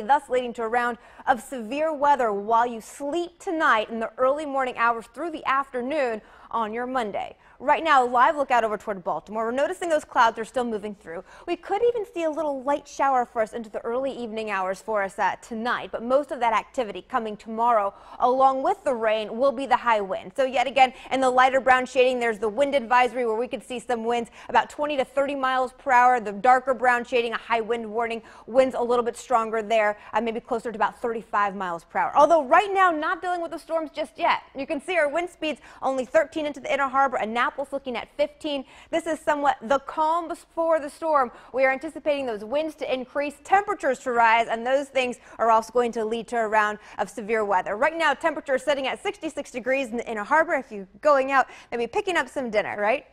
thus leading to a round of severe weather while you sleep tonight in the early morning hours through the afternoon on your Monday. Right now, live look out over toward Baltimore. We're noticing those clouds are still moving through. We could even see a little light shower for us into the early evening hours for us tonight, but most of that activity coming tomorrow along with the rain will be the high wind. So yet again, in the lighter brown shading, there's the wind advisory where we could see some winds about 20 to 30 miles per hour. The darker brown shading, a high wind warning, winds a little bit stronger there, maybe closer to about 35 miles per hour. Although right now, not dealing with the storms just yet. You can see our wind speeds only 13 into the Inner Harbor. Annapolis looking at 15. This is somewhat the calm before the storm. We are anticipating those winds to increase, temperatures to rise, and those things are also going to lead to a round of severe weather. Right now, temperature is sitting at 66 degrees in the Inner Harbor. If you're going out, maybe picking up some dinner, right?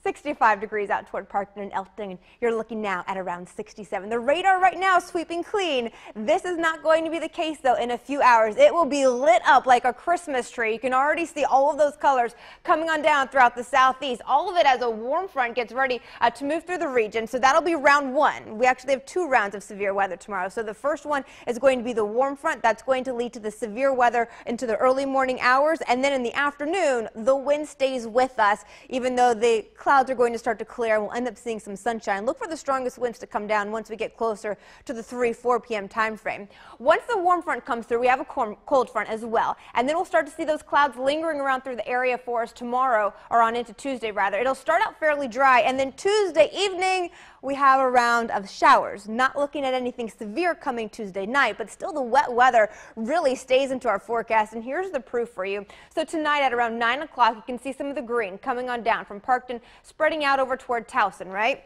65 degrees out toward Parkton and Elkton, and you're looking now at around 67. The radar right now is sweeping clean. This is not going to be the case, though, in a few hours. It will be lit up like a Christmas tree. You can already see all of those colors coming on down throughout the southeast. All of it as a warm front gets ready to move through the region. So that'll be round one. We actually have two rounds of severe weather tomorrow. So the first one is going to be the warm front. That's going to lead to the severe weather into the early morning hours. And then in the afternoon, the wind stays with us, even though the clouds are going to start to clear and we'll end up seeing some sunshine. Look for the strongest winds to come down once we get closer to the 3-4 p.m. time frame. Once the warm front comes through, we have a cold front as well. And then we'll start to see those clouds lingering around through the area for us tomorrow, or on into Tuesday rather. It'll start out fairly dry, and then Tuesday evening we have a round of showers. Not looking at anything severe coming Tuesday night, but still the wet weather really stays into our forecast. And here's the proof for you. So tonight at around 9 o'clock, you can see some of the green coming on down from Parkton, spreading out over toward Towson, right?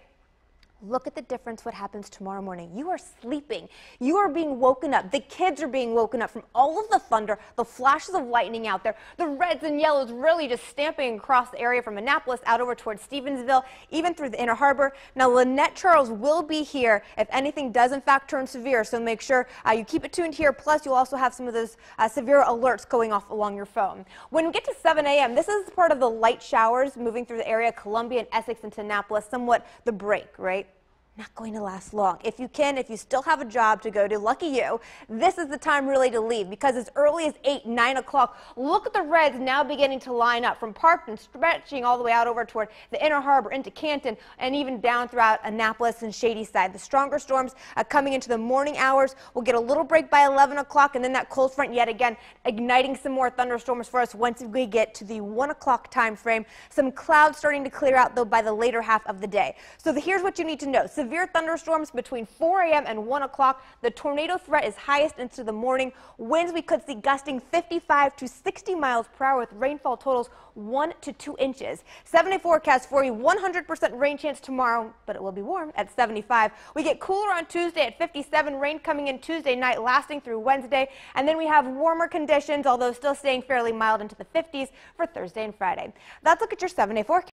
Look at the difference what happens tomorrow morning. You are sleeping. You are being woken up. The kids are being woken up from all of the thunder, the flashes of lightning out there, the reds and yellows really just stamping across the area from Annapolis out over towards Stevensville, even through the Inner Harbor. Now, Lynette Charles will be here if anything does in fact turn severe, so make sure you keep it tuned here. Plus, you'll also have some of those severe alerts going off along your phone. When we get to 7 a.m., this is part of the light showers moving through the area, Columbia and Essex into Annapolis, somewhat the break, right? Not going to last long. If you can, if you still have a job to go to, lucky you, this is the time really to leave, because as early as 8, 9 o'clock, look at the reds now beginning to line up from Parkton, stretching all the way out over toward the Inner Harbor into Canton, and even down throughout Annapolis and Shadyside. The stronger storms coming into the morning hours. We'll get a little break by 11 o'clock, and then that cold front yet again igniting some more thunderstorms for us once we get to the 1 o'clock time frame. Some clouds starting to clear out, though, by the later half of the day. So here's what you need to know. Severe thunderstorms between 4 a.m. and 1 o'clock. The tornado threat is highest into the morning. Winds we could see gusting 55 to 60 miles per hour with rainfall totals 1 to 2 inches. 7-day forecast for you, 100% rain chance tomorrow, but it will be warm at 75. We get cooler on Tuesday at 57. Rain coming in Tuesday night, lasting through Wednesday. And then we have warmer conditions, although still staying fairly mild into the 50s for Thursday and Friday. That's a look at your 7-day forecast.